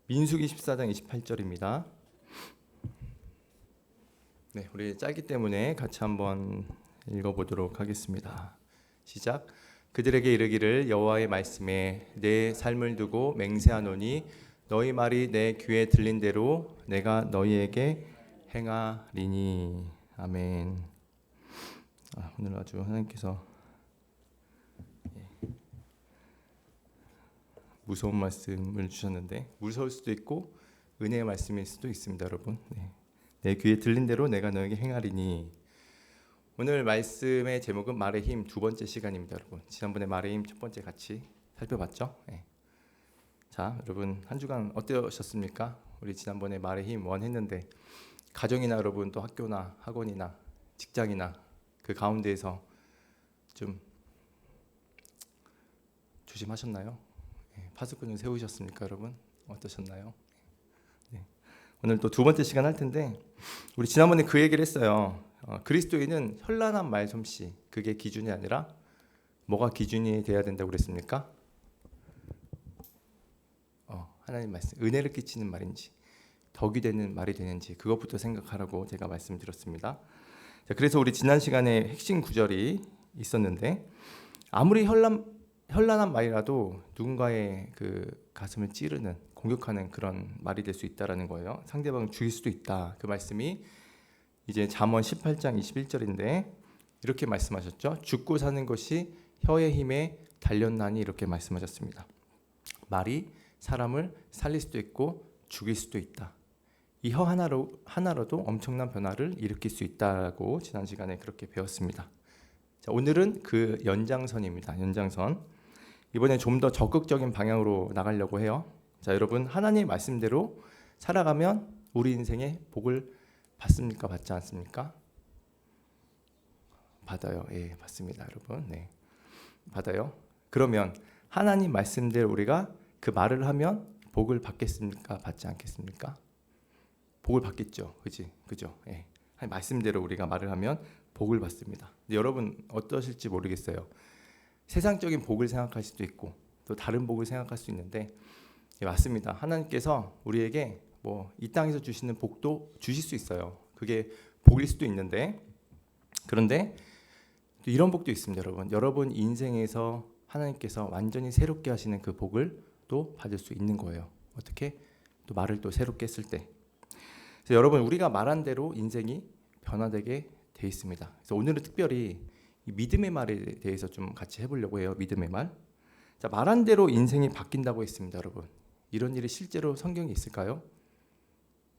민수기 14장 28절입니다. 네, 우리 짧기 때문에 같이 한번 읽어보도록 하겠습니다. 시작. 그들에게 이르기를 여호와의 말씀에 내 삶을 두고 맹세하노니 너희 말이 내 귀에 들린 대로 내가 너희에게 행하리니. 아멘. 오늘 아주 하나님께서 무서운 말씀을 주셨는데 무서울 수도 있고 은혜의 말씀일 수도 있습니다, 여러분. 내 귀에 들린 대로 내가 너에게 행하리니. 오늘 말씀의 제목은 말의 힘 두 번째 시간입니다, 여러분. 지난번에 말의 힘 첫 번째 같이 살펴봤죠. 자, 여러분 한 주간 어떠셨습니까? 우리 지난번에 말의 힘 원 했는데 가정이나 여러분 또 학교나 학원이나 직장이나 그 가운데에서 좀 조심하셨나요? 파수꾼을 세우셨습니까, 여러분? 어떠셨나요? 오늘 또 두 번째 시간 할 텐데 우리 지난번에 그 얘기를 했어요. 그리스도인은 현란한 말솜씨 그게 기준이 아니라 뭐가 기준이 돼야 된다고 그랬습니까? 하나님 말씀 은혜를 끼치는 말인지 덕이 되는 말이 되는지 그것부터 생각하라고 제가 말씀드렸습니다. 자, 그래서 우리 지난 시간에 핵심 구절이 있었는데 아무리 현란한 말이라도 누군가의 그 가슴을 찌르는 공격하는 그런 말이 될 수 있다라는 거예요. 상대방을 죽일 수도 있다. 그 말씀이 이제 잠언 18장 21절인데 이렇게 말씀하셨죠. 죽고 사는 것이 혀의 힘에 달렸나니 이렇게 말씀하셨습니다. 말이 사람을 살릴 수도 있고 죽일 수도 있다. 이 혀 하나로도 엄청난 변화를 일으킬 수 있다고 지난 시간에 그렇게 배웠습니다. 자, 오늘은 그 연장선입니다. 연장선. 이번에 좀 더 적극적인 방향으로 나가려고 해요. 자, 여러분 하나님의 말씀대로 살아가면 우리 인생에 복을 받습니까? 받지 않습니까? 받아요. 예, 받습니다, 여러분. 네, 받아요. 그러면 하나님 말씀대로 우리가 그 말을 하면 복을 받겠습니까? 받지 않겠습니까? 복을 받겠죠. 그죠? 예. 말씀대로 우리가 말을 하면 복을 받습니다. 근데 여러분 어떠실지 모르겠어요. 세상적인 복을 생각할 수도 있고 또 다른 복을 생각할 수 있는데 예, 맞습니다. 하나님께서 우리에게 뭐 이 땅에서 주시는 복도 주실 수 있어요. 그게 복일 수도 있는데 그런데 또 이런 복도 있습니다, 여러분. 여러분 인생에서 하나님께서 완전히 새롭게 하시는 그 복을 또 받을 수 있는 거예요. 어떻게? 또 말을 또 새롭게 했을 때. 그래서 여러분 우리가 말한 대로 인생이 변화되게 돼 있습니다. 그래서 오늘은 특별히 이 믿음의 말에 대해서 좀 같이 해보려고 해요. 믿음의 말. 자, 말한 대로 인생이 바뀐다고 했습니다, 여러분. 이런 일이 실제로 성경에 있을까요?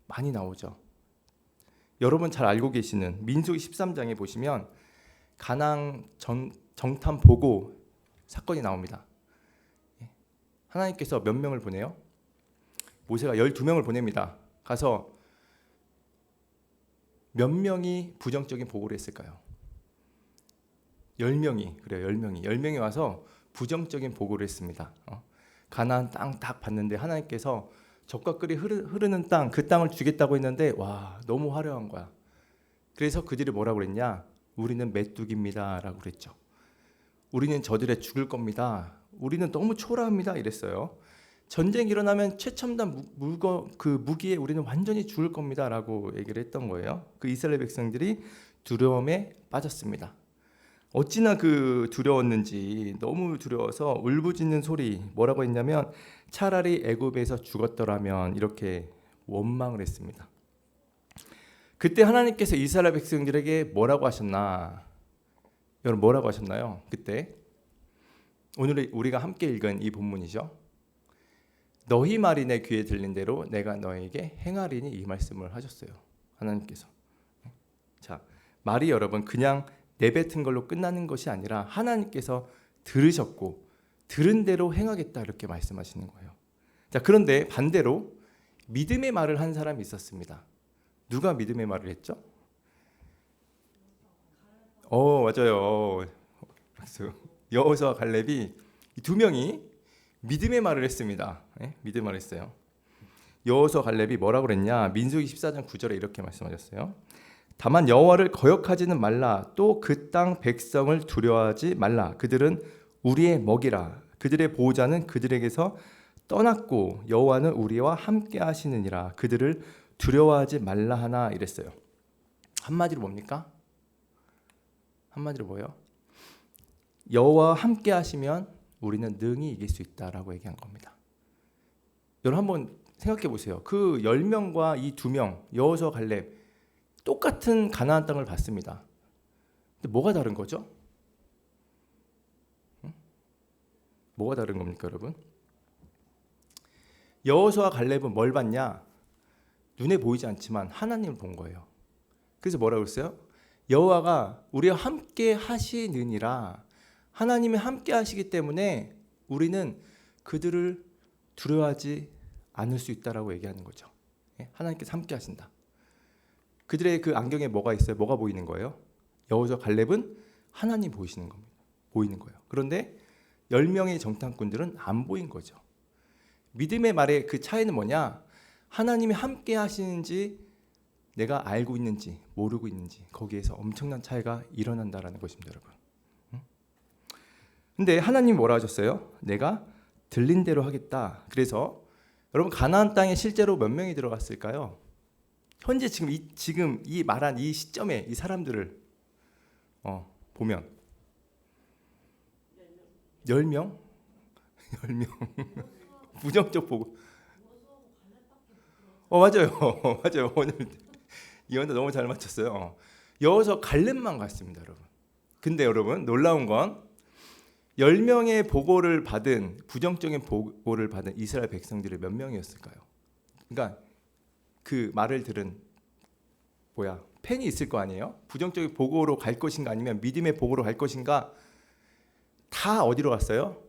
많이 나오죠. 여러분 잘 알고 계시는 민수기 13장에 보시면 가나안 정탐 보고 사건이 나옵니다. 하나님께서 몇 명을 보내요? 모세가 12명을 보냅니다. 가서 몇 명이 부정적인 보고를 했을까요? 10명이 그래요. 10명이 와서 부정적인 보고를 했습니다. 가나안 땅 딱 봤는데 하나님께서 젖과 꿀이 흐르는 땅 그 땅을 주겠다고 했는데 와 너무 화려한 거야. 그래서 그들이 뭐라고 그랬냐? 우리는 메뚜기입니다라고 그랬죠. 우리는 저들에 죽을 겁니다. 우리는 너무 초라합니다 이랬어요. 전쟁이 일어나면 최첨단 무기에 우리는 완전히 죽을 겁니다라고 얘기를 했던 거예요. 그 이스라엘 백성들이 두려움에 빠졌습니다. 어찌나 그 두려웠는지 너무 두려워서 울부짖는 소리 뭐라고 했냐면 차라리 애굽에서 죽었더라면 이렇게 원망을 했습니다. 그때 하나님께서 이스라엘 백성들에게 뭐라고 하셨나? 여러분 뭐라고 하셨나요? 그때 오늘 우리가 함께 읽은 이 본문이죠. 너희 말이 내 귀에 들린 대로 내가 너에게 행하리니 이 말씀을 하셨어요. 하나님께서. 자, 말이 여러분 그냥 내뱉은 걸로 끝나는 것이 아니라 하나님께서 들으셨고 들은 대로 행하겠다 이렇게 말씀하시는 거예요. 자, 그런데 반대로 믿음의 말을 한 사람이 있었습니다. 누가 믿음의 말을 했죠? 맞아요. 여호수아와 갈렙이 두 명이 믿음의 말을 했습니다. 믿음의 말을 했어요. 여호수아 갈렙이 뭐라고 그랬냐? 민수기 14장 9절에 이렇게 말씀하셨어요. 다만 여호와를 거역하지는 말라. 또 그 땅 백성을 두려워하지 말라. 그들은 우리의 먹이라. 그들의 보호자는 그들에게서 떠났고 여호와는 우리와 함께 하시느니라. 그들을 두려워하지 말라 하나 이랬어요. 한마디로 뭡니까? 한마디로 뭐예요? 여호와와 함께 하시면 우리는 능히 이길 수 있다라고 얘기한 겁니다. 여러분 한번 생각해 보세요. 그 10명과 이 2명 여호수아 갈렙 똑같은 가나안 땅을 봤습니다. 근데 뭐가 다른 거죠? 뭐가 다른 겁니까, 여러분? 여호수아 갈렙은 뭘 봤냐? 눈에 보이지 않지만 하나님을 본 거예요. 그래서 뭐라고 했어요? 여호와가 우리와 함께 하시느니라. 하나님이 함께 하시기 때문에 우리는 그들을 두려워하지 않을 수 있다라고 얘기하는 거죠. 하나님께서 함께 하신다. 그들의 그 안경에 뭐가 있어요? 뭐가 보이는 거예요? 여호수아 갈렙은 하나님 보이시는 겁니다. 보이는 거예요. 그런데 10명의 정탐꾼들은 안 보인 거죠. 믿음의 말의 그 차이는 뭐냐? 하나님이 함께 하시는지 내가 알고 있는지 모르고 있는지 거기에서 엄청난 차이가 일어난다라는 것입니다, 여러분. 근데 하나님이 뭐라 하셨어요? 내가 들린 대로 하겠다. 그래서 여러분 가나안 땅에 실제로 몇 명이 들어갔을까요? 현재 지금 이 말한 이 시점에 이 사람들을 보면 10명? 10명. 부정적 보고. 맞아요. 맞아요. 오늘 이원도 너무 잘 맞췄어요. 여호수아 갈렙만 갔습니다, 여러분. 근데 여러분 놀라운 건 10명의 보고를 받은 부정적인 보고를 받은 이스라엘 백성들이 몇 명이었을까요? 그러니까 그 말을 들은 팬이 있을 거 아니에요? 부정적인 보고로 갈 것인가 아니면 믿음의 보고로 갈 것인가? 다 어디로 갔어요?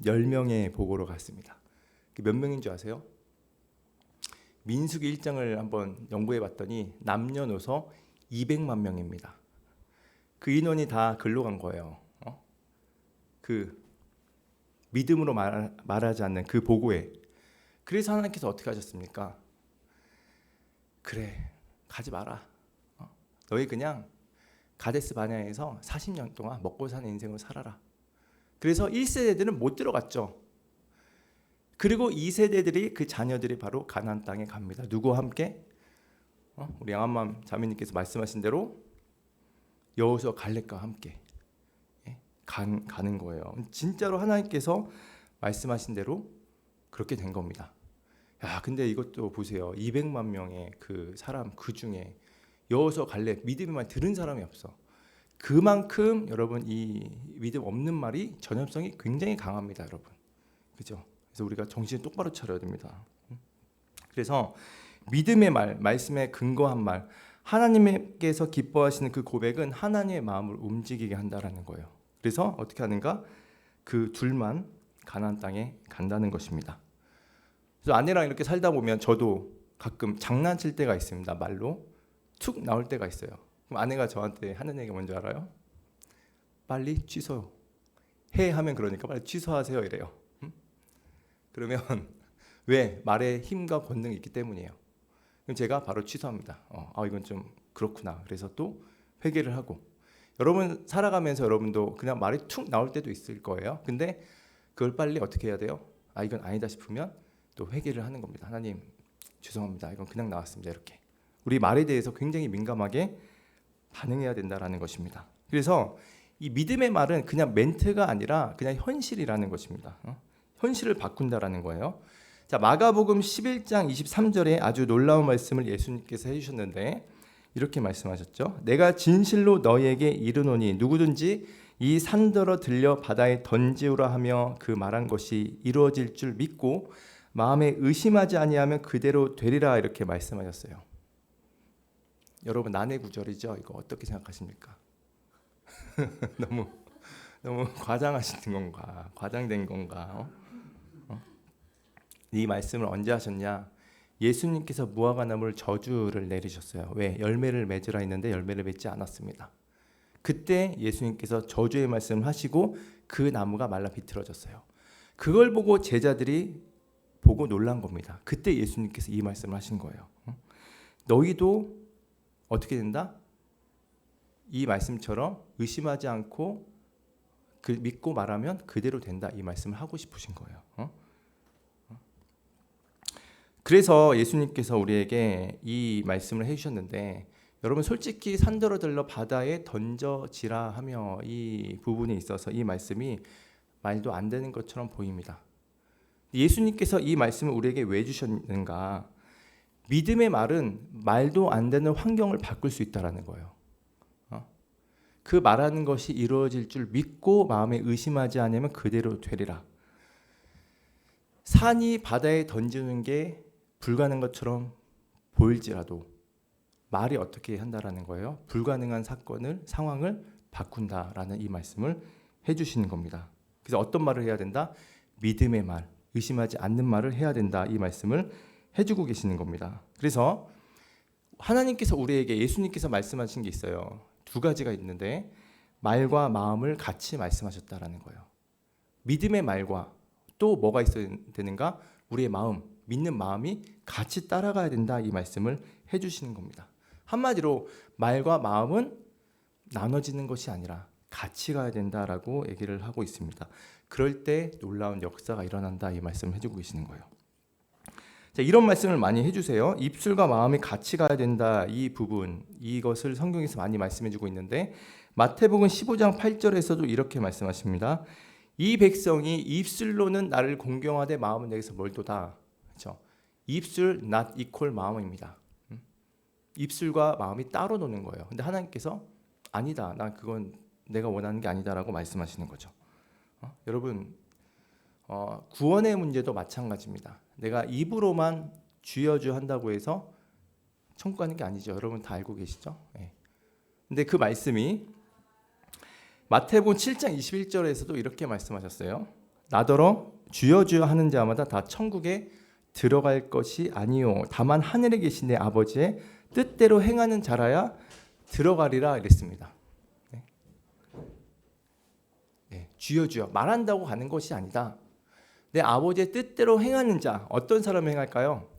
10명의 보고로 갔습니다. 몇 명인 줄 아세요? 민수기 1장을 한번 연구해 봤더니 남녀노소 200만 명입니다. 그 인원이 다 글로 간 거예요. 그 믿음으로 말하지 않는 그 보고에. 그래서 하나님께서 어떻게 하셨습니까? 그래, 가지 마라. 너희 그냥 가데스 바네아에서 40년 동안 먹고 사는 인생으로 살아라. 그래서 1세대들은 못 들어갔죠. 그리고 2세대들이 그 자녀들이 바로 가나안 땅에 갑니다. 누구와 함께? 우리 양한맘 자매님께서 말씀하신 대로 여호수아 갈렙과 함께 가는 거예요. 진짜로 하나님께서 말씀하신 대로 그렇게 된 겁니다. 야, 근데 이것도 보세요. 200만 명의 그 사람 그 중에 여호수아 갈렙 믿음의 말 들은 사람이 없어. 그만큼 여러분 이 믿음 없는 말이 전염성이 굉장히 강합니다, 여러분. 그죠? 그래서 우리가 정신을 똑바로 차려야 됩니다. 그래서 믿음의 말, 말씀에 근거한 말, 하나님께서 기뻐하시는 그 고백은 하나님의 마음을 움직이게 한다라는 거예요. 그래서 어떻게 하는가? 그 둘만 가나안 땅에 간다는 것입니다. 그래서 아내랑 이렇게 살다 보면 저도 가끔 장난칠 때가 있습니다. 말로 툭 나올 때가 있어요. 그럼 아내가 저한테 하는 얘기가 뭔지 알아요? 빨리 취소. 해 하면 그러니까 빨리 취소하세요 이래요. 그러면 왜? 말에 힘과 권능이 있기 때문이에요. 그럼 제가 바로 취소합니다. 이건 좀 그렇구나. 그래서 또 회개를 하고. 여러분 살아가면서 여러분도 그냥 말이 툭 나올 때도 있을 거예요. 근데 그걸 빨리 어떻게 해야 돼요? 이건 아니다 싶으면 또 회개를 하는 겁니다. 하나님 죄송합니다. 이건 그냥 나왔습니다. 이렇게. 우리 말에 대해서 굉장히 민감하게 반응해야 된다라는 것입니다. 그래서 이 믿음의 말은 그냥 멘트가 아니라 그냥 현실이라는 것입니다. 현실을 바꾼다라는 거예요. 자, 마가복음 11장 23절에 아주 놀라운 말씀을 예수님께서 해주셨는데 이렇게 말씀하셨죠. 내가 진실로 너희에게 이르노니 누구든지 이 산더러 들려 바다에 던지우라 하며 그 말한 것이 이루어질 줄 믿고 마음에 의심하지 아니하면 그대로 되리라 이렇게 말씀하셨어요. 여러분 난해 구절이죠. 이거 어떻게 생각하십니까? 너무 과장하시는 건가? 과장된 건가? 이 말씀을 언제 하셨냐? 예수님께서 무화과나무를 저주를 내리셨어요. 왜? 열매를 맺으라 했는데 열매를 맺지 않았습니다. 그때 예수님께서 저주의 말씀을 하시고 그 나무가 말라 비틀어졌어요. 그걸 보고 제자들이 보고 놀란 겁니다. 그때 예수님께서 이 말씀을 하신 거예요. 너희도 어떻게 된다? 이 말씀처럼 의심하지 않고 믿고 말하면 그대로 된다. 이 말씀을 하고 싶으신 거예요. 그래서 예수님께서 우리에게 이 말씀을 해주셨는데, 여러분 솔직히 산더러들러 바다에 던져지라 하며 이 부분에 있어서 이 말씀이 말도 안 되는 것처럼 보입니다. 예수님께서 이 말씀을 우리에게 왜 주셨는가? 믿음의 말은 말도 안 되는 환경을 바꿀 수 있다라는 거예요. 그 말하는 것이 이루어질 줄 믿고 마음에 의심하지 않으면 그대로 되리라. 산이 바다에 던지는 게 불가능한 것처럼 보일지라도 말이 어떻게 한다라는 거예요? 불가능한 상황을 바꾼다라는 이 말씀을 해주시는 겁니다. 그래서 어떤 말을 해야 된다? 믿음의 말, 의심하지 않는 말을 해야 된다. 이 말씀을 해주고 계시는 겁니다. 그래서 하나님께서 우리에게 예수님께서 말씀하신 게 있어요. 두 가지가 있는데 말과 마음을 같이 말씀하셨다라는 거예요. 믿음의 말과 또 뭐가 있어야 되는가? 우리의 마음, 믿는 마음이 같이 따라가야 된다. 이 말씀을 해주시는 겁니다. 한마디로 말과 마음은 나눠지는 것이 아니라 같이 가야 된다라고 얘기를 하고 있습니다. 그럴 때 놀라운 역사가 일어난다. 이 말씀을 해주고 계시는 거예요. 자, 이런 말씀을 많이 해주세요. 입술과 마음이 같이 가야 된다. 이 부분, 이것을 성경에서 많이 말씀해주고 있는데 마태복음 15장 8절에서도 이렇게 말씀하십니다. 이 백성이 입술로는 나를 공경하되 마음은 내게서 멀도다. 그렇죠? 입술 not equal 마음입니다. 입술과 마음이 따로 노는 거예요. 근데 하나님께서 아니다. 난 그건 내가 원하는 게 아니다라고 말씀하시는 거죠. 여러분 구원의 문제도 마찬가지입니다. 내가 입으로만 주여주 한다고 해서 천국 가는 게 아니죠. 여러분 다 알고 계시죠? 네. 근데 그 말씀이 마태복음 7장 21절에서도 이렇게 말씀하셨어요. 나더러 주여 주여 하는 자마다 다 천국에 들어갈 것이 아니요 다만 하늘에 계신 내 아버지의 뜻대로 행하는 자라야 들어가리라 이랬습니다. 네. 네. 주여 주여 말한다고 가는 것이 아니다. 내 아버지의 뜻대로 행하는 자, 어떤 사람이 행할까요?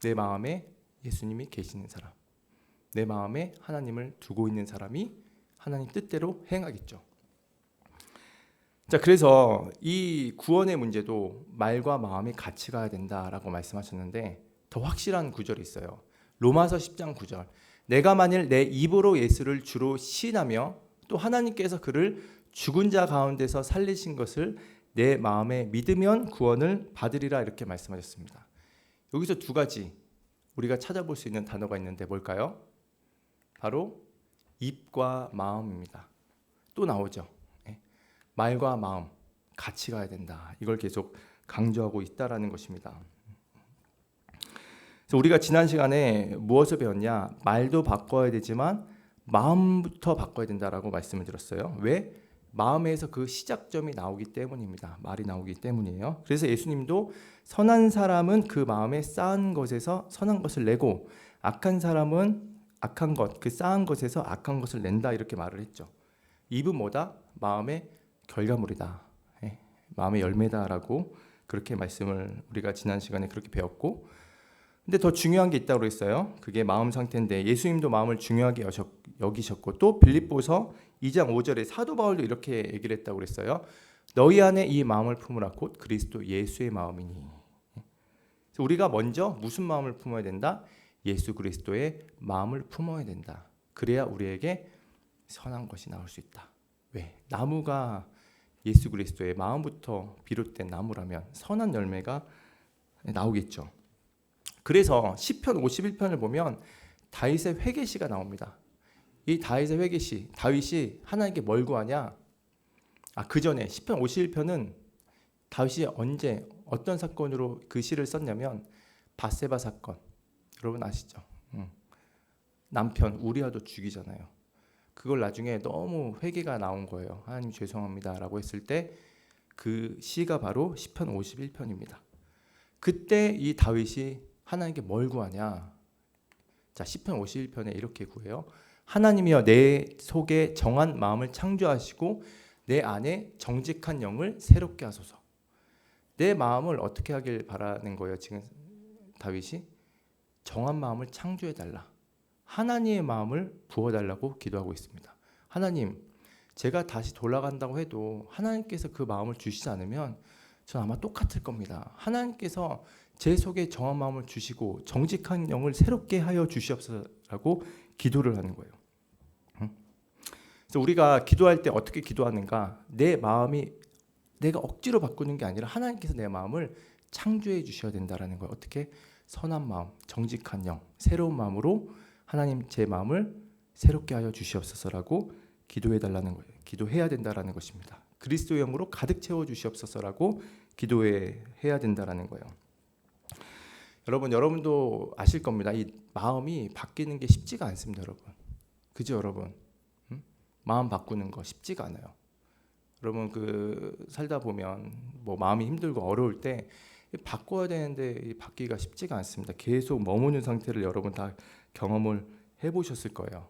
내 마음에 예수님이 계시는 사람, 내 마음에 하나님을 두고 있는 사람이 하나님 뜻대로 행하겠죠. 자, 그래서 이 구원의 문제도 말과 마음이 같이 가야 된다라고 말씀하셨는데 더 확실한 구절이 있어요. 로마서 10장 9절. 내가 만일 내 입으로 예수를 주로 시인하며 또 하나님께서 그를 죽은 자 가운데서 살리신 것을 내 마음에 믿으면 구원을 받으리라 이렇게 말씀하셨습니다. 여기서 두 가지 우리가 찾아볼 수 있는 단어가 있는데 뭘까요? 바로 입과 마음입니다. 또 나오죠. 말과 마음 같이 가야 된다. 이걸 계속 강조하고 있다라는 것입니다. 그래서 우리가 지난 시간에 무엇을 배웠냐? 말도 바꿔야 되지만 마음부터 바꿔야 된다라고 말씀을 드렸어요. 왜? 마음에서 그 시작점이 나오기 때문입니다. 말이 나오기 때문이에요. 그래서 예수님도 선한 사람은 그 마음에 쌓은 것에서 선한 것을 내고 악한 사람은 악한 것, 그 쌓은 것에서 악한 것을 낸다 이렇게 말을 했죠. 입은 뭐다? 마음의 결과물이다. 마음의 열매다라고 그렇게 말씀을 우리가 지난 시간에 그렇게 배웠고, 근데 더 중요한 게 있다고 했어요. 그게 마음 상태인데 예수님도 마음을 중요하게 여기셨고 또 빌립보서 2장 5절에 사도 바울도 이렇게 얘기를 했다고 그랬어요. 너희 안에 이 마음을 품으라 곧 그리스도 예수의 마음이니. 그래서 우리가 먼저 무슨 마음을 품어야 된다? 예수 그리스도의 마음을 품어야 된다. 그래야 우리에게 선한 것이 나올 수 있다. 왜? 나무가 예수 그리스도의 마음부터 비롯된 나무라면 선한 열매가 나오겠죠. 그래서 시편 51편을 보면 다윗의 회개시가 나옵니다. 이 다윗의 회개시, 다윗이 하나님께 뭘 구하냐? 그 전에 시편 51편은 다윗이 언제 어떤 사건으로 그 시를 썼냐면 밧세바 사건. 여러분 아시죠? 남편 우리아도 죽이잖아요. 그걸 나중에 너무 회개가 나온 거예요. 하나님 죄송합니다라고 했을 때 그 시가 바로 시편 51편입니다. 그때 이 다윗이 하나님께 뭘 구하냐? 자, 시편 51편에 이렇게 구해요. 하나님이여 내 속에 정한 마음을 창조하시고 내 안에 정직한 영을 새롭게 하소서. 내 마음을 어떻게 하길 바라는 거예요. 지금 다윗이 정한 마음을 창조해달라. 하나님의 마음을 부어달라고 기도하고 있습니다. 하나님, 제가 다시 돌아간다고 해도 하나님께서 그 마음을 주시지 않으면 전 아마 똑같을 겁니다. 하나님께서 제 속에 정한 마음을 주시고 정직한 영을 새롭게 하여 주시옵소서라고 기도를 하는 거예요. 그래서 우리가 기도할 때 어떻게 기도하는가? 내 마음이 내가 억지로 바꾸는 게 아니라 하나님께서 내 마음을 창조해 주셔야 된다라는 거예요. 어떻게? 선한 마음, 정직한 영, 새로운 마음으로 하나님 제 마음을 새롭게 하여 주시옵소서라고 기도해 달라는 거예요. 기도해야 된다라는 것입니다. 그리스도의 영으로 가득 채워 주시옵소서라고 기도해야 된다라는 거예요. 여러분도 아실 겁니다. 이 마음이 바뀌는 게 쉽지가 않습니다, 여러분. 그죠, 여러분? 마음 바꾸는 거 쉽지가 않아요. 여러분 살다 보면 뭐 마음이 힘들고 어려울 때 바꿔야 되는데 바뀌기가 쉽지가 않습니다. 계속 머무는 상태를 여러분 다 경험을 해보셨을 거예요.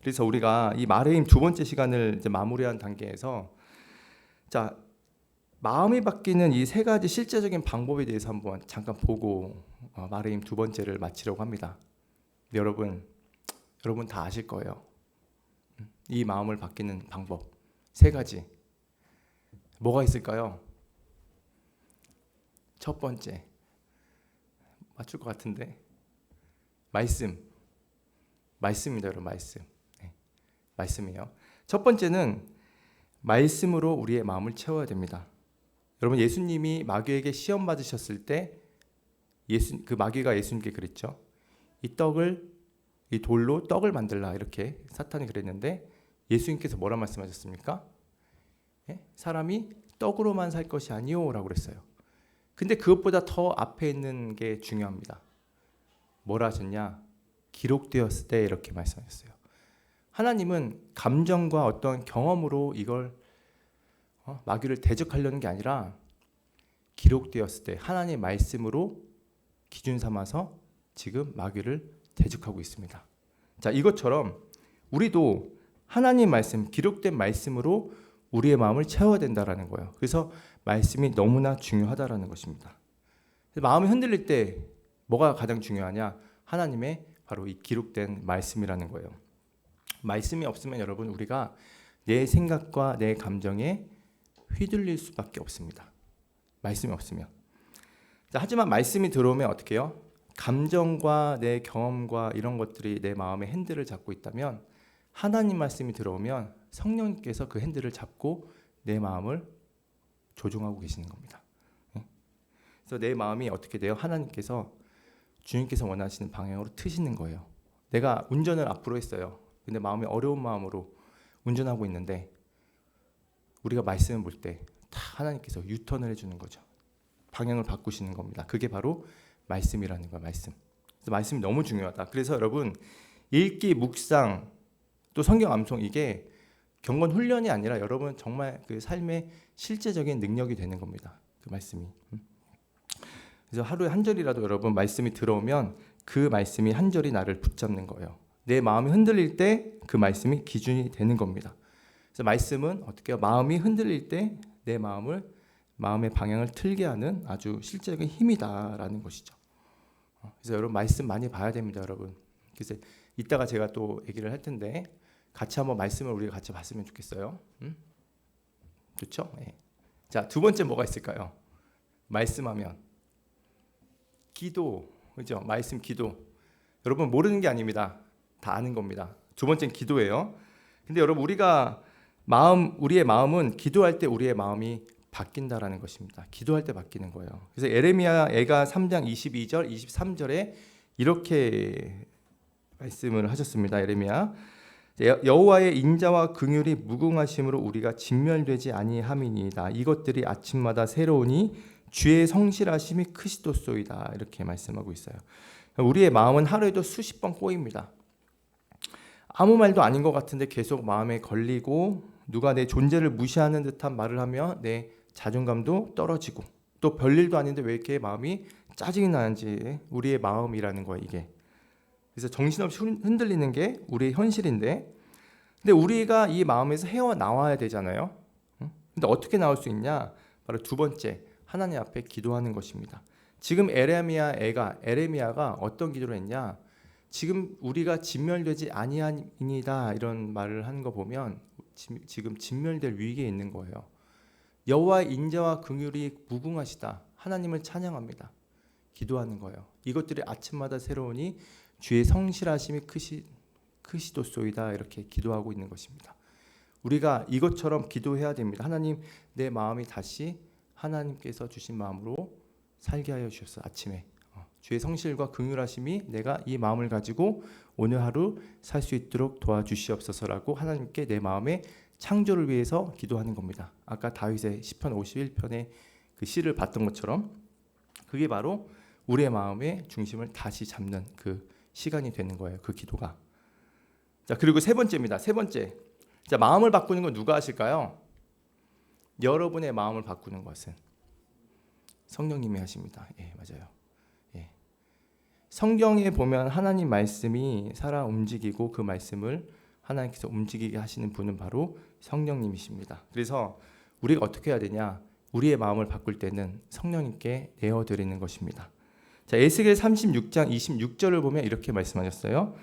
그래서 우리가 이 말의 힘 두 번째 시간을 이제 마무리한 단계에서 자 마음이 바뀌는 이 세 가지 실제적인 방법에 대해서 한번 잠깐 보고 말의 힘 두 번째를 마치려고 합니다. 근데 여러분 다 아실 거예요. 이 마음을 바뀌는 방법 세 가지 뭐가 있을까요? 첫 번째 맞출 것 같은데 말씀입니다, 여러분. 말씀이에요. 첫 번째는 말씀으로 우리의 마음을 채워야 됩니다. 여러분 예수님이 마귀에게 시험 받으셨을 때 그 마귀가 예수님께 그랬죠. 이 돌로 떡을 만들라 이렇게 사탄이 그랬는데 예수님께서 뭐라 말씀하셨습니까? 사람이 떡으로만 살 것이 아니오라고 그랬어요. 근데 그것보다 더 앞에 있는 게 중요합니다. 뭐라 하셨냐? 기록되었을 때 이렇게 말씀하셨어요. 하나님은 감정과 어떤 경험으로 이걸 마귀를 대적하려는 게 아니라 기록되었을 때 하나님의 말씀으로 기준 삼아서 지금 마귀를 대적하고 있습니다. 자, 이것처럼 우리도 하나님 말씀, 기록된 말씀으로 우리의 마음을 채워야 된다라는 거예요. 그래서 말씀이 너무나 중요하다라는 것입니다. 마음이 흔들릴 때 뭐가 가장 중요하냐? 하나님의 바로 이 기록된 말씀이라는 거예요. 말씀이 없으면 여러분 우리가 내 생각과 내 감정에 휘둘릴 수밖에 없습니다. 말씀이 없으면. 자, 하지만 말씀이 들어오면 어떻게 해요? 감정과 내 경험과 이런 것들이 내 마음의 핸들을 잡고 있다면 하나님 말씀이 들어오면 성령님께서 그 핸들을 잡고 내 마음을 조종하고 계시는 겁니다. 그래서 내 마음이 어떻게 돼요? 하나님께서 주님께서 원하시는 방향으로 트시는 거예요. 내가 운전을 앞으로 했어요. 근데 마음이 어려운 마음으로 운전하고 있는데 우리가 말씀을 볼 때 다 하나님께서 유턴을 해주는 거죠. 방향을 바꾸시는 겁니다. 그게 바로 말씀이라는 거예요. 말씀. 그래서 말씀이 너무 중요하다. 그래서 여러분 읽기, 묵상, 또 성경 암송 이게 경건 훈련이 아니라 여러분 정말 그 삶의 실제적인 능력이 되는 겁니다. 그 말씀이. 그래서 하루에 한 절이라도 여러분 말씀이 들어오면 그 말씀이 한 절이 나를 붙잡는 거예요. 내 마음이 흔들릴 때 그 말씀이 기준이 되는 겁니다. 그래서 말씀은 어떻게 해요? 마음이 흔들릴 때 내 마음의 방향을 틀게 하는 아주 실제적인 힘이다라는 것이죠. 그래서 여러분 말씀 많이 봐야 됩니다, 여러분. 그래서 이따가 제가 또 얘기를 할 텐데 같이 한번 말씀을 우리가 같이 봤으면 좋겠어요. 좋죠? 네. 자, 두 번째 뭐가 있을까요? 말씀하면 기도, 그죠? 말씀 기도. 여러분 모르는 게 아닙니다. 다 아는 겁니다. 두 번째는 기도예요. 근데 여러분 우리의 마음은 기도할 때 우리의 마음이 바뀐다라는 것입니다. 기도할 때 바뀌는 거예요. 그래서 에레미야가 3장 22절, 23절에 이렇게 말씀을 하셨습니다. 에레미야 여호와의 인자와 긍휼이 무궁하심으로 우리가 진멸되지 아니함이니이다. 이것들이 아침마다 새로우니 주의 성실하심이 크시도소이다. 이렇게 말씀하고 있어요. 우리의 마음은 하루에도 수십 번 꼬입니다. 아무 말도 아닌 것 같은데 계속 마음에 걸리고 누가 내 존재를 무시하는 듯한 말을 하며 내 자존감도 떨어지고 또 별일도 아닌데 왜 이렇게 마음이 짜증이 나는지 우리의 마음이라는 거예요, 이게. 그래서 정신없이 흔들리는 게 우리의 현실인데 근데 우리가 이 마음에서 헤어나와야 되잖아요. 근데 어떻게 나올 수 있냐? 바로 두 번째, 하나님 앞에 기도하는 것입니다. 지금 에레미야가 어떤 기도를 했냐? 지금 우리가 진멸되지 아니하니이다 이런 말을 하는 거 보면 지금 진멸될 위기에 있는 거예요. 여호와의 인자와 긍휼이 무궁하시다. 하나님을 찬양합니다. 기도하는 거예요. 이것들이 아침마다 새로우니 주의 성실하심이 크시도소이다 이렇게 기도하고 있는 것입니다. 우리가 이것처럼 기도해야 됩니다. 하나님, 내 마음이 다시 하나님께서 주신 마음으로 살게 하여 주셨어. 아침에 주의 성실과 긍휼하심이 내가 이 마음을 가지고 오늘 하루 살 수 있도록 도와주시옵소서라고 하나님께 내 마음의 창조를 위해서 기도하는 겁니다. 아까 다윗의 시편 51편의 그 시를 봤던 것처럼 그게 바로 우리의 마음의 중심을 다시 잡는 그 시간이 되는 거예요. 그 기도가. 자, 그리고 세 번째입니다. 세 번째. 자, 마음을 바꾸는 건 누가 하실까요? 여러분의 마음을 바꾸는 것은 성령님이 하십니다. 예, 맞아요. 예. 성경에 보면 하나님 말씀이 살아 움직이고 그 말씀을 하나님께서 움직이게 하시는 분은 바로 성령님이십니다. 그래서 우리가 어떻게 해야 되냐? 우리의 마음을 바꿀 때는 성령님께 내어드리는 것입니다. 자, 에스겔 36장 26절을 보면 이렇게 말씀하셨어요.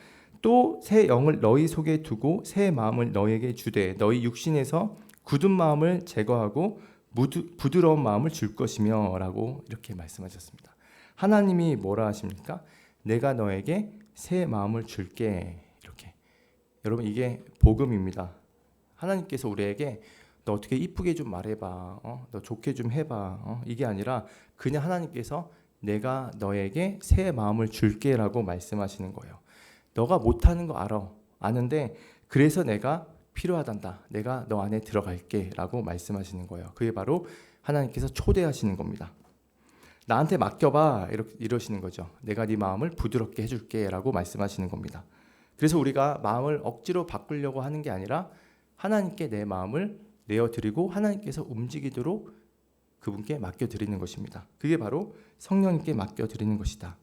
또 새 영을 너희 속에 두고 새 마음을 너희에게 주되 너희 육신에서 굳은 마음을 제거하고 부드러운 마음을 줄 것이며 라고 이렇게 말씀하셨습니다. 하나님이 뭐라 하십니까? 내가 너에게 새 마음을 줄게. 이렇게. 여러분, 이게 복음입니다. 하나님께서 우리에게 너 어떻게 이쁘게 좀 말해봐, 너 좋게 좀 해봐, 이게 아니라 그냥 하나님께서 내가 너에게 새 마음을 줄게 라고 말씀하시는 거예요. 너가 못하는 거 아는데 그래서 내가 필요하단다. 내가 너 안에 들어갈게 라고 말씀하시는 거예요. 그게 바로 하나님께서 초대하시는 겁니다. 나한테 맡겨봐 이러시는 거죠. 내가 네 마음을 부드럽게 해줄게 라고 말씀하시는 겁니다. 그래서 우리가 마음을 억지로 바꾸려고 하는 게 아니라 하나님께 내 마음을 내어드리고 하나님께서 움직이도록 그분께 맡겨드리는 것입니다. 그게 바로 성령님께 맡겨드리는 것이다.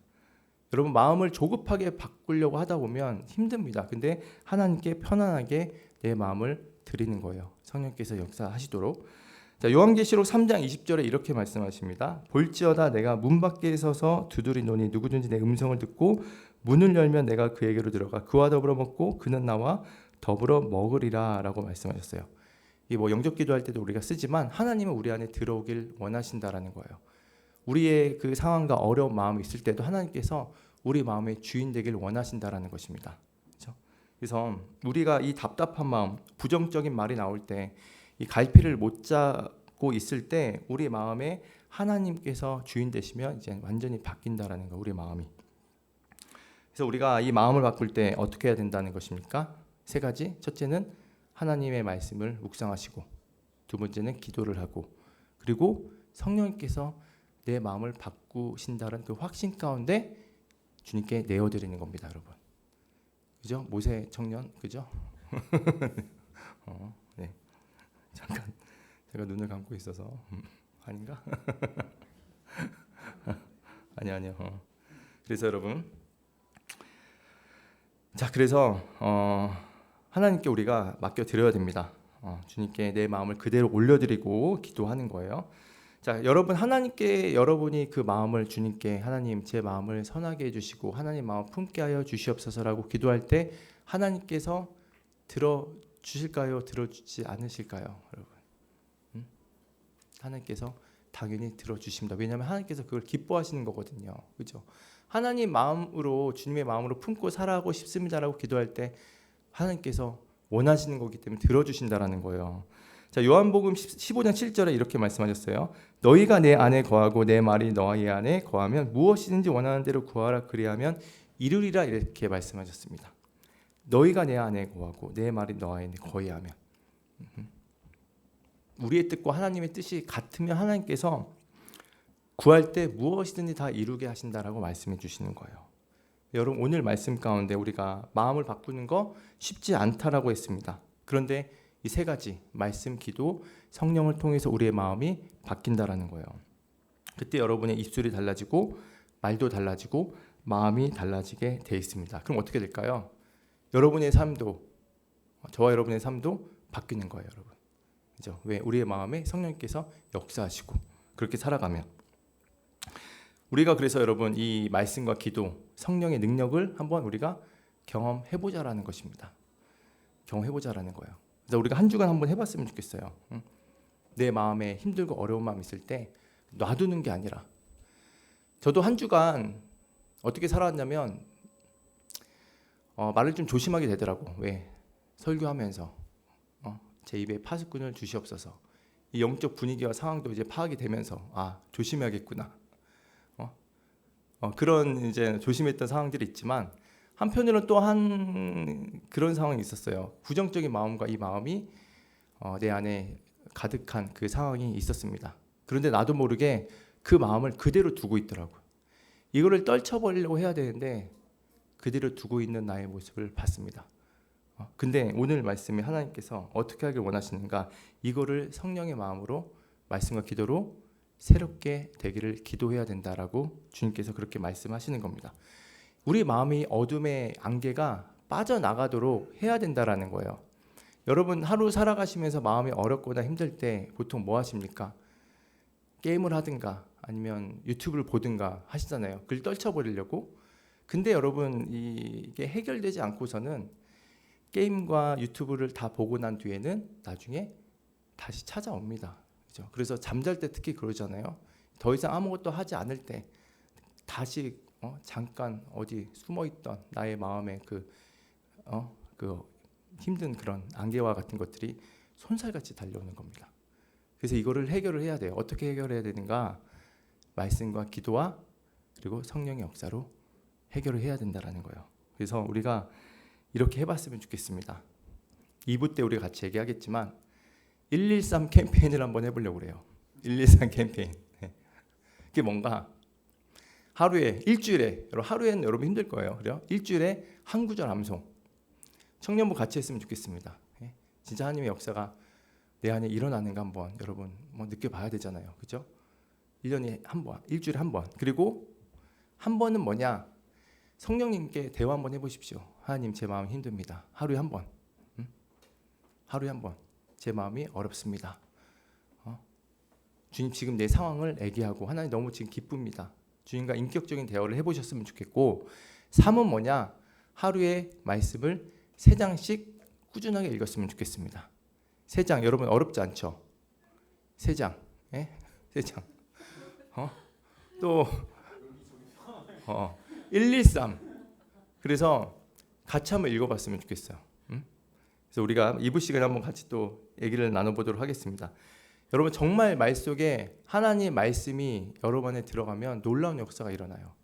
여러분, 마음을 조급하게 바꾸려고 하다 보면 힘듭니다. 근데 하나님께 편안하게 내 마음을 드리는 거예요. 성령께서 역사하시도록. 자, 요한계시록 3장 20절에 이렇게 말씀하십니다. 볼지어다 내가 문 밖에 서서 두드리노니 누구든지 내 음성을 듣고 문을 열면 내가 그에게로 들어가 그와 더불어 먹고 그는 나와 더불어 먹으리라 라고 말씀하셨어요. 이 뭐 영접 기도할 때도 우리가 쓰지만 하나님은 우리 안에 들어오길 원하신다라는 거예요. 우리의 그 상황과 어려운 마음이 있을 때도 하나님께서 우리 마음의 주인 되길 원하신다라는 것입니다. 그렇죠? 그래서 우리가 이 답답한 마음, 부정적인 말이 나올 때, 이 갈피를 못 잡고 있을 때 우리 마음에 하나님께서 주인 되시면 이제 완전히 바뀐다라는 거, 우리 마음이. 그래서 우리가 이 마음을 바꿀 때 어떻게 해야 된다는 것입니까? 세 가지. 첫째는 하나님의 말씀을 묵상하시고, 두 번째는 기도를 하고, 그리고 성령님께서 내 마음을 바꾸신다는 그 확신 가운데 주님께 내어드리는 겁니다, 여러분. 그죠? 모세 청년, 그죠? 네. 잠깐 제가 눈을 감고 있어서 아닌가? 아니요. 그래서 여러분, 자, 그래서 하나님께 우리가 맡겨드려야 됩니다. 주님께 내 마음을 그대로 올려드리고 기도하는 거예요. 자, 여러분, 하나님께 여러분이 그 마음을 주님께 하나님 제 마음을 선하게 해주시고 하나님 마음 품게 하여 주시옵소서라고 기도할 때 하나님께서 들어주실까요? 들어주지 않으실까요? 여러분, 하나님께서 당연히 들어주십니다. 왜냐하면 하나님께서 그걸 기뻐하시는 거거든요. 그렇죠? 하나님 마음으로, 주님의 마음으로 품고 살아가고 싶습니다라고 기도할 때 하나님께서 원하시는 거기 때문에 들어주신다라는 거예요. 자, 요한복음 15장 7절에 이렇게 말씀하셨어요. 너희가 내 안에 거하고 내 말이 너희 안에 거하면 무엇이든지 원하는 대로 구하라 그리하면 이루리라 이렇게 말씀하셨습니다. 너희가 내 안에 거하고 내 말이 너희 안에 거하면, 우리의 뜻과 하나님의 뜻이 같으면 하나님께서 구할 때 무엇이든지 다 이루게 하신다라고 말씀해 주시는 거예요. 여러분, 오늘 말씀 가운데 우리가 마음을 바꾸는 거 쉽지 않다라고 했습니다. 그런데 이 세 가지, 말씀, 기도, 성령을 통해서 우리의 마음이 바뀐다라는 거예요. 그때 여러분의 입술이 달라지고 말도 달라지고 마음이 달라지게 돼 있습니다. 그럼 어떻게 될까요? 여러분의 삶도, 저와 여러분의 삶도 바뀌는 거예요, 여러분. 그죠? 왜? 우리의 마음에 성령님께서 역사하시고 그렇게 살아가면. 우리가 그래서 여러분, 이 말씀과 기도, 성령의 능력을 한번 우리가 경험해보자라는 것입니다. 경험해보자라는 거예요. 그래서 우리가 한 주간 한번 해봤으면 좋겠어요. 내 마음에 힘들고 어려운 마음 있을 때 놔두는 게 아니라 저도 한 주간 어떻게 살아왔냐면 말을 좀 조심하게 되더라고. 왜? 설교하면서 제 입에 파수꾼을 주시옵소서. 이 영적 분위기와 상황도 이제 파악이 되면서 조심해야겠구나. 그런 이제 조심했던 상황들이 있지만 한편으로는 또 한 그런 상황이 있었어요. 부정적인 마음과 이 마음이 내 안에 가득한 그 상황이 있었습니다. 그런데 나도 모르게 그 마음을 그대로 두고 있더라고요. 이거를 떨쳐버리려고 해야 되는데 그대로 두고 있는 나의 모습을 봤습니다. 근데 오늘 말씀이 하나님께서 어떻게 하길 원하시는가, 이거를 성령의 마음으로 말씀과 기도로 새롭게 되기를 기도해야 된다라고 주님께서 그렇게 말씀하시는 겁니다. 우리 마음이 어둠의 안개가 빠져나가도록 해야 된다라는 거예요. 여러분 하루 살아가시면서 마음이 어렵거나 힘들 때 보통 뭐 하십니까? 게임을 하든가 아니면 유튜브를 보든가 하시잖아요. 그걸 떨쳐버리려고. 근데 여러분 이게 해결되지 않고서는 게임과 유튜브를 다 보고 난 뒤에는 나중에 다시 찾아옵니다. 그렇죠? 그래서 잠잘 때 특히 그러잖아요. 더 이상 아무것도 하지 않을 때 다시 잠깐 어디 숨어있던 나의 마음에 그 힘든 그런 안개와 같은 것들이 손살같이 달려오는 겁니다. 그래서 이거를 해결을 해야 돼요. 어떻게 해결해야 되는가? 말씀과 기도와 그리고 성령의 역사로 해결을 해야 된다라는 거예요. 그래서 우리가 이렇게 해봤으면 좋겠습니다. 2부 때 우리가 같이 얘기하겠지만 113 캠페인을 한번 해보려고 그래요. 113 캠페인. 그게 뭔가 하루에 일주일에 하루에는 여러분 힘들 거예요. 그래요? 일주일에 한 구절 암송. 청년부 같이 했으면 좋겠습니다. 진짜 하나님의 역사가 내 안에 일어나는가 한번 여러분 느껴봐야 되잖아요. 그렇죠? 1년에 한 번, 일주일에 한 번. 그리고 한 번은 뭐냐? 성령님께 대화 한번 해보십시오. 하나님, 제 마음 힘듭니다. 하루에 한 번. 하루에 한 번. 제 마음이 어렵습니다. 주님, 지금 내 상황을 얘기하고 하나님 너무 지금 기쁩니다. 주님과 인격적인 대화를 해보셨으면 좋겠고, 3은 뭐냐? 하루에 말씀을 3장씩 꾸준하게 읽었으면 좋겠습니다. 3장, 여러분 어렵지 않죠? 3장, 3장. 또 113. 그래서 같이 한번 읽어봤으면 좋겠어요. 그래서 우리가 2부 시간에 한번 같이 또 얘기를 나눠보도록 하겠습니다. 여러분 정말 말 속에 하나님의 말씀이 여러분 안에 들어가면 놀라운 역사가 일어나요.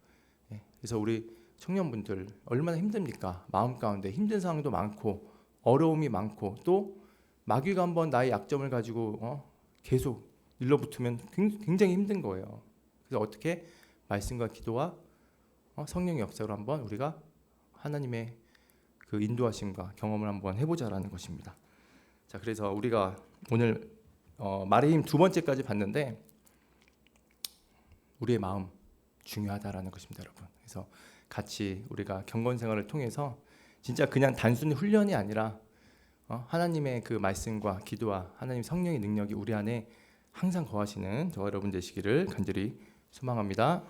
그래서 우리 청년분들 얼마나 힘듭니까? 마음 가운데 힘든 상황도 많고 어려움이 많고 또 마귀가 한번 나의 약점을 가지고 계속 일러붙으면 굉장히 힘든 거예요. 그래서 어떻게 말씀과 기도와 성령의 역사로 한번 우리가 하나님의 그 인도하심과 경험을 한번 해보자라는 것입니다. 자, 그래서 우리가 오늘 말의 힘 2번째까지 봤는데 우리의 마음 중요하다라는 것입니다, 여러분. 그래서 같이 우리가 경건 생활을 통해서 진짜 그냥 단순히 훈련이 아니라 하나님의 그 말씀과 기도와 하나님 성령의 능력이 우리 안에 항상 거하시는 저와 여러분 되시기를 간절히 소망합니다.